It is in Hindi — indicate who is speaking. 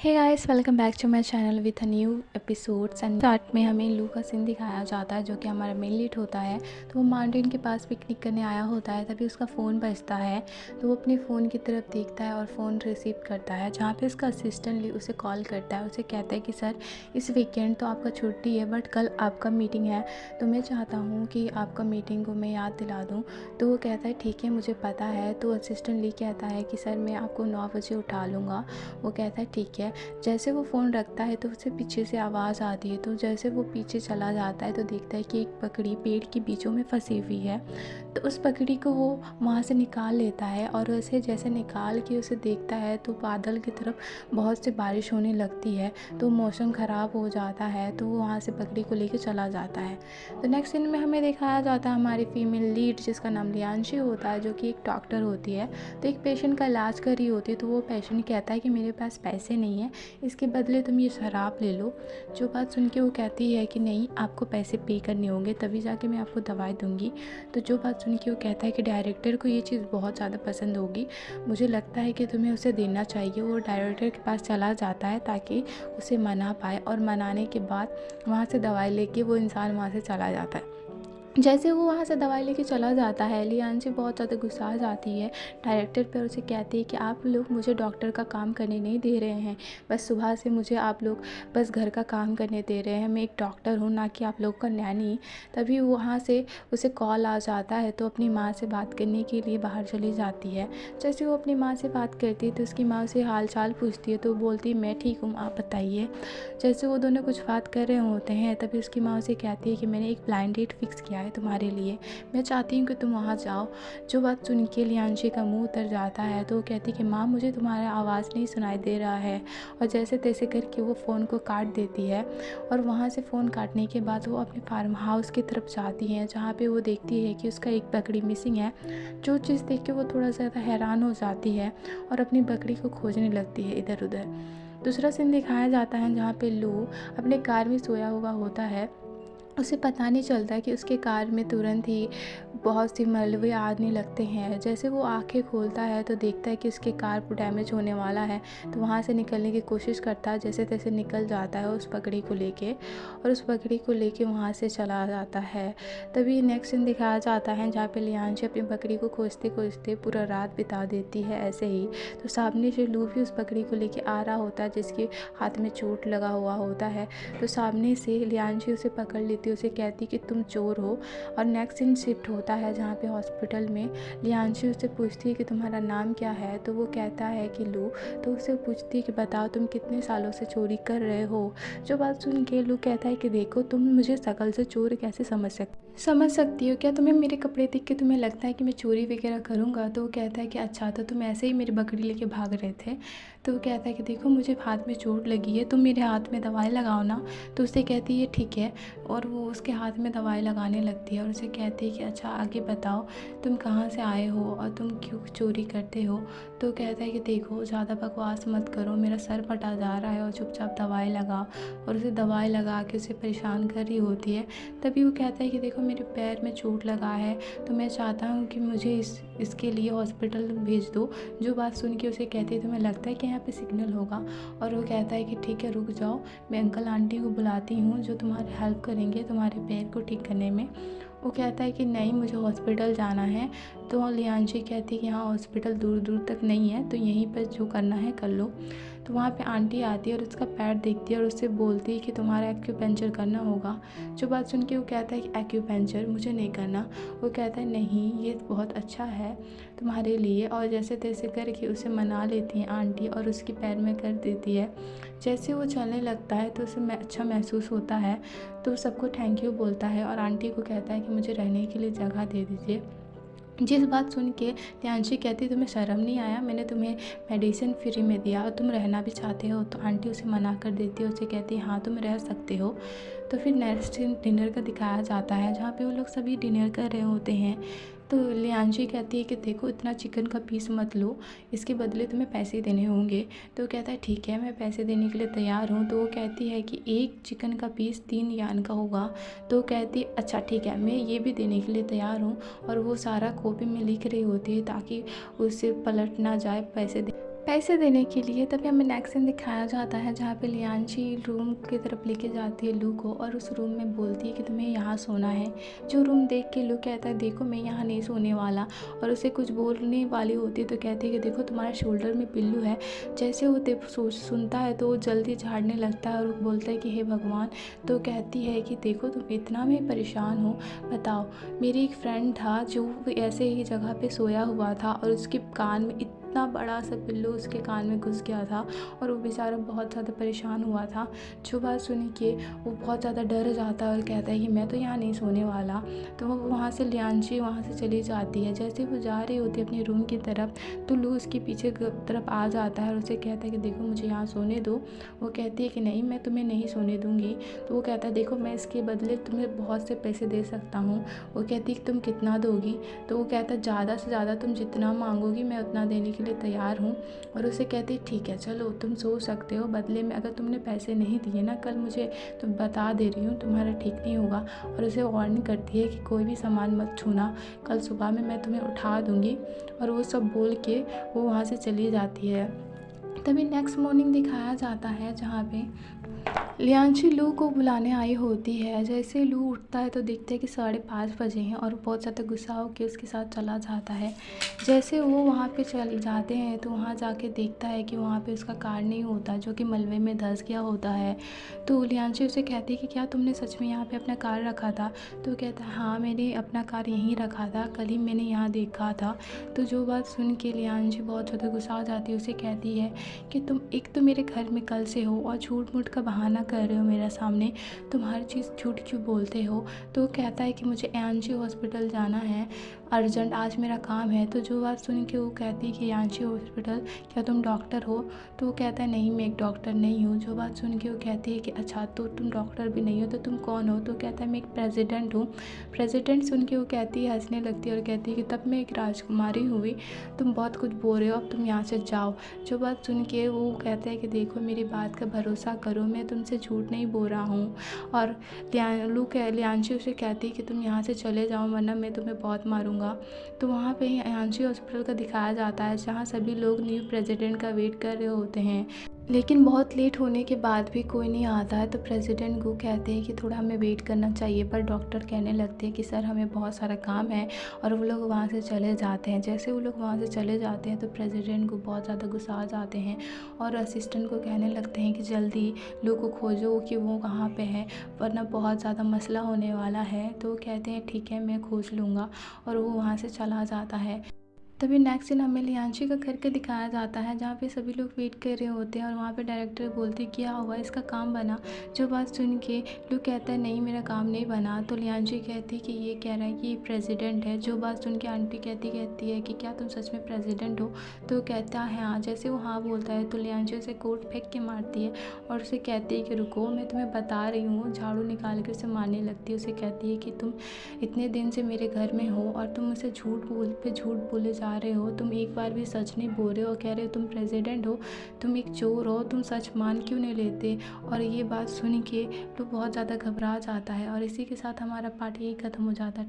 Speaker 1: Hey guys, welcome back to my channel with a new episodes. And start में हमें लू का सीन दिखाया जाता है जो कि हमारा मेन लीड होता है। तो वो मार्टिन के पास पिकनिक करने आया होता है, तभी उसका फ़ोन बजता है। तो वो अपने फ़ोन की तरफ देखता है और फ़ोन रिसीव करता है, जहाँ पे उसका असिस्टेंट ली उसे कॉल करता है। उसे कहता है कि सर, इस वीकेंड तो आपका छुट्टी है, बट कल आपका मीटिंग है, तो मैं चाहता हूँ कि आपका मीटिंग को मैं याद दिला दूँ। तो वो कहता है ठीक है, मुझे पता है। तो असिस्टेंट ली कहता है कि सर, मैं आपको 9 बजे उठा लूँगा। वो कहता है ठीक है। जैसे वो फ़ोन रखता है तो उसे पीछे से आवाज़ आती है। तो जैसे वो पीछे चला जाता है तो देखता है कि एक बकरी पेड़ के बीचों में फंसी हुई है। तो उस बकरी को वो वहाँ से निकाल लेता है और उसे जैसे निकाल के उसे देखता है तो बादल की तरफ बहुत सी बारिश होने लगती है। तो मौसम ख़राब हो जाता है, तो वो वहाँ से बकरी को लेकर चला जाता है। तो नेक्स्ट सीन में हमें दिखाया जाता है हमारी फीमेल लीड, जिसका नाम लियांशी होता है, जो कि एक डॉक्टर होती है। तो एक पेशेंट का इलाज कर रही होती है। तो वो पेशेंट कहता है कि मेरे पास पैसे नहीं है, इसके बदले तुम ये शराब ले लो। जो बात सुन के वो कहती है कि नहीं, आपको पैसे पे करने होंगे, तभी जाके मैं आपको दवाई दूंगी। तो जो बात सुन के वो कहता है कि डायरेक्टर को ये चीज़ बहुत ज़्यादा पसंद होगी, मुझे लगता है कि तुम्हें उसे देना चाहिए। वो डायरेक्टर के पास चला जाता है ताकि उसे मना पाए, और मनाने के बाद वहाँ से दवाई लेके वो इंसान वहाँ से चला जाता है। जैसे वो वहाँ से दवाई लेके चला जाता है, लियांशी बहुत ज़्यादा गुस्सा आ जाती है डायरेक्टर पर। उसे कहती है कि आप लोग मुझे डॉक्टर का काम करने नहीं दे रहे हैं, बस सुबह से मुझे आप लोग बस घर का काम करने दे रहे हैं। मैं एक डॉक्टर हूँ, ना कि आप लोग का नैनी। तभी वहाँ से उसे कॉल आ जाता है, तो अपनी माँ से बात करने के लिए बाहर चली जाती है। जैसे वो अपनी माँ से बात करती है तो उसकी माँ उसे हाल चाल पूछती है, तो वो बोलती है मैं ठीक हूँ, आप बताइए। जैसे वो दोनों कुछ बात कर रहे होते हैं, तभी उसकी माँ उसे कहती है कि मैंने एक ब्लाइंड डेट फिक्स किया है तुम्हारे लिए, मैं चाहती हूँ कि तुम वहाँ जाओ। जो बात सुन के लियांशी का मुंह उतर जाता है। तो वो कहती है कि माँ, मुझे तुम्हारा आवाज़ नहीं सुनाई दे रहा है। और जैसे तैसे करके वो फ़ोन को काट देती है। और वहाँ से फ़ोन काटने के बाद वो अपने फार्म हाउस की तरफ जाती है, जहाँ पे वो देखती है कि उसका एक बकरी मिसिंग है। जो चीज़ देख के वो थोड़ा ज़्यादा हैरान हो जाती है और अपनी बकरी को खोजने लगती है इधर उधर। दूसरा सीन दिखाया जाता है जहाँ पे लू अपने कार में सोया हुआ होता है। उसे पता नहीं चलता कि उसके कार में तुरंत ही बहुत सी मलबे आने लगते हैं। जैसे वो आंखें खोलता है तो देखता है कि उसके कार को डैमेज होने वाला है। तो वहाँ से निकलने की कोशिश करता है, जैसे तैसे निकल जाता है उस पगड़ी को लेके, और उस पगड़ी को लेके वहाँ से चला जाता है। तभी नेक्स्ट सीन दिखाया जाता है जहाँ पे लियांशी अपनी बकरी को खोजते खोजते पूरा रात बिता देती है ऐसे ही। तो सामने से लू भी उस बकरी को लेके आ रहा होता है, जिसके हाथ में चोट लगा हुआ होता है। तो सामने से लियांशी उसे पकड़ लेती, उसे कहती कि तुम चोर हो। और नेक्स्ट सीन शिफ्ट होता है जहाँ पे हॉस्पिटल में लियांशी उससे पूछती है कि तुम्हारा नाम क्या है। तो वो कहता है कि लू। तो उससे पूछती है कि बताओ, तुम कितने सालों से चोरी कर रहे हो। जो बात सुन के लू कहता है कि देखो, तुम मुझे शकल से चोर कैसे समझ सकती हो क्या? तुम्हें मेरे कपड़े देख के तुम्हें लगता है कि मैं चोरी वगैरह करूँगा? तो वो कहता है कि अच्छा, तो तुम ऐसे ही मेरी बकरी लेके भाग रहे थे। तो वो कहता है कि देखो, मुझे हाथ में चोट लगी है, तुम मेरे हाथ में दवाई लगाओ ना। तो उससे कहती है ठीक है, और वो उसके हाथ में दवाई लगाने लगती है और उसे कहती है कि अच्छा, आगे बताओ, तुम कहाँ से आए हो और तुम क्यों चोरी करते हो। तो कहता है कि देखो, ज़्यादा बकवास मत करो, मेरा सर फटा जा रहा है और चुपचाप दवाई लगाओ। और उसे दवाई लगा के उसे परेशान कर रही होती है। तभी वो कहता है कि देखो, मेरे पैर में चोट लगा है, तो मैं चाहता हूँ कि मुझे इसके लिए हॉस्पिटल भेज दो। जो बात सुन के उसे कहती है तुम्हें लगता है कि यहाँ पे सिग्नल होगा। और वो कहता है कि ठीक है, रुक जाओ, मैं अंकल आंटी को बुलाती हूँ जो तुम्हारी हेल्प करेंगे तुम्हारे पैर को ठीक करने में। वो कहता है कि नहीं, मुझे हॉस्पिटल जाना है। तो लियांशी कहती है कि हाँ, हॉस्पिटल दूर दूर तक नहीं है, तो यहीं पर जो करना है कर लो। तो वहाँ पे आंटी आती है और उसका पैर देखती है और उससे बोलती है कि तुम्हारा एक्यूपंक्चर करना होगा। जो बात सुन के वो कहता है कि एक्यूपंक्चर मुझे नहीं करना। वो कहता है नहीं, ये बहुत अच्छा है तुम्हारे लिए। और जैसे तैसे करके उसे मना लेती हैं आंटी और उसके पैर में कर देती है। जैसे वो चलने लगता है तो उसे अच्छा महसूस होता है, तो सबको थैंक यू बोलता है और आंटी को कहता है कि मुझे रहने के लिए जगह दे दीजिए। जिस बात सुन के लियांशी कहती तुम्हें शर्म नहीं आया, मैंने तुम्हें मेडिसिन फ्री में दिया और तुम रहना भी चाहते हो। तो आंटी उसे मना कर देती है, उसे कहती है हाँ, तुम रह सकते हो। तो फिर नेक्स्ट डिनर का दिखाया जाता है जहाँ पे वो लोग सभी डिनर कर रहे होते हैं। तो लियांशी कहती है कि देखो, इतना चिकन का पीस मत लो, इसके बदले तुम्हें पैसे देने होंगे। तो कहता है ठीक है, मैं पैसे देने के लिए तैयार हूँ। तो वो कहती है कि एक चिकन का पीस 3 यान का होगा। तो कहती है अच्छा ठीक है, मैं ये भी देने के लिए तैयार हूँ। और वो सारा कॉपी में लिख रही होती है ताकि उसे पलट ना जाए पैसे दे। पैसे देने के लिए। तभी हमें नेक्स्ट सीन दिखाया जाता है जहाँ पे लियांशी रूम की तरफ लेके जाती है लू को और उस रूम में बोलती है कि तुम्हें यहाँ सोना है। जो रूम देख के लू कहता है देखो मैं यहाँ नहीं सोने वाला, और उसे कुछ बोलने वाली होती है तो कहती है कि देखो तुम्हारे शोल्डर में पिल्लू है। जैसे वो सुनता है तो वो जल्दी झाड़ने लगता है और वो बोलता है कि हे भगवान। तो कहती है कि देखो तुम इतना में परेशान हो, बताओ मेरी एक फ्रेंड था जो ऐसे ही जगह पे सोया हुआ था और उसके कान में इतना बड़ा सा पिल्लू उसके कान में घुस गया था और वो बेचारा बहुत ज़्यादा परेशान हुआ था। जो बात सुन के वो बहुत ज़्यादा डर जाता है और कहता है कि मैं तो यहाँ नहीं सोने वाला। तो वो वहाँ से लियांशी वहाँ से चली जाती है। जैसे वो जा रही होती है अपने रूम की तरफ तो लू उसके पीछे तरफ आ जाता है और उसे कहता है कि देखो मुझे यहाँ सोने दो। वो कहती है कि नहीं मैं तुम्हें नहीं सोने दूँगी। तो वो कहता है देखो मैं इसके बदले तुम्हें बहुत से पैसे दे सकता हूँ। वो कहती है कि तुम कितना दोगी। तो वो कहता है ज़्यादा से ज़्यादा तुम जितना मांगोगी मैं उतना देने के लिए तैयार हूँ। और उसे कहती ठीक है चलो तुम सो सकते हो, बदले में अगर तुमने पैसे नहीं दिए ना कल मुझे तो बता दे रही हूँ तुम्हारा ठीक नहीं होगा। और उसे वार्निंग करती है कि कोई भी सामान मत छूना, कल सुबह में मैं तुम्हें उठा दूँगी। और वो सब बोल के वो वहाँ से चली जाती है। तभी नेक्स्ट मॉर्निंग दिखाया जाता है जहाँ पे लियांशी लू को बुलाने आई होती है। जैसे लू उठता है तो देखते हैं कि 5:30 बजे हैं और बहुत ज़्यादा गुस्सा होकर उसके साथ चला जाता है। जैसे वो वहाँ पे चल जाते हैं तो वहाँ जाके देखता है कि वहाँ पे उसका कार नहीं होता जो कि मलबे में धंस गया होता है। तो लियांशी उसे कहती है कि क्या तुमने सच में यहाँ पे अपना कार रखा था। तो कहता है हाँ मैंने अपना कार यहीं रखा था, कल ही मैंने यहाँ देखा था। तो जो बात सुन के लियांशी बहुत ज़्यादा गुस्सा हो जाती है। उसे कहती है कि तुम एक तो मेरे घर में कल से हो और झूठ मूठ का बहाना कर रहे हो मेरे सामने, तुम हर चीज़ झूठ क्यों बोलते हो। तो कहता है कि मुझे यांशी हॉस्पिटल जाना है अर्जेंट, आज मेरा काम है। तो जो बात सुन के वो कहती है कि यांशी हॉस्पिटल, क्या तुम डॉक्टर हो। तो वो कहता है नहीं मैं एक डॉक्टर नहीं हूँ। जो बात सुन के वो कहती है कि अच्छा तो तुम डॉक्टर भी नहीं हो तो तुम कौन हो। तो कहता है मैं एक प्रेसिडेंट हूँ। प्रेसिडेंट सुन के वो कहती है, हंसने लगती है और कहती है कि तब मैं एक राजकुमारी हुई, तुम बहुत कुछ बोल रहे हो, अब तुम यहाँ से जाओ। जो बात सुन के वो कहता है कि देखो मेरी बात का भरोसा करो, मैं तुमसे झूठ नहीं बोल रहा हूँ। और लियांशी उसे कहती है कि तुम यहाँ से चले जाओ वरना मैं तुम्हें बहुत मारूंगा। तो वहाँ पे ही यांशी हॉस्पिटल का दिखाया जाता है जहाँ सभी लोग न्यू प्रेसिडेंट का वेट कर रहे होते हैं, लेकिन बहुत लेट होने के बाद भी कोई नहीं आता है। तो प्रेसिडेंट गू कहते हैं कि थोड़ा हमें वेट करना चाहिए, पर डॉक्टर कहने लगते हैं कि सर हमें बहुत सारा काम है। और वो लोग वहाँ से चले जाते हैं। जैसे वो लोग वहाँ से चले जाते हैं तो प्रेसिडेंट को बहुत ज़्यादा गुस्सा आ जाते हैं और असिस्टेंट को कहने लगते हैं कि जल्दी लोग को खोजो कि वो कहाँ पे है, वरना बहुत ज़्यादा मसला होने वाला है। तो वो कहते हैं ठीक है मैं खोज लूँगा और वो वहाँ से चला जाता है। तभी नेक्स्ट दिन हमें लियांशी का घर के दिखाया जाता है जहाँ पे सभी लोग वेट कर रहे होते हैं और वहाँ पे डायरेक्टर बोलती क्या हुआ, इसका काम बना। जो बात सुन के लू कहता है नहीं मेरा काम नहीं बना। तो लियांशी कहती कि ये कह रहा है कि ये प्रेसिडेंट है। जो बात सुन के आंटी कहती है कि क्या तुम सच में प्रेसिडेंट हो। तो कहता है हाँ। जैसे वो हाँ बोलता है तो लियांशी उसे कोट फेंक के मारती है और उसे कहती है कि रुको मैं तुम्हें बता रही हूँ। झाड़ू निकाल के उसे मारने लगती है। उसे कहती है कि तुम इतने दिन से मेरे घर में हो और तुम मुझसे झूठ बोले जा रहे हो, तुम एक बार भी सच नहीं बोल रहे हो, कह रहे हो तुम प्रेसिडेंट हो, तुम एक चोर हो, तुम सच मान क्यों नहीं लेते। और ये बात सुन के तो बहुत ज़्यादा घबरा जाता है और इसी के साथ हमारा पार्ट यही ख़त्म हो जाता है।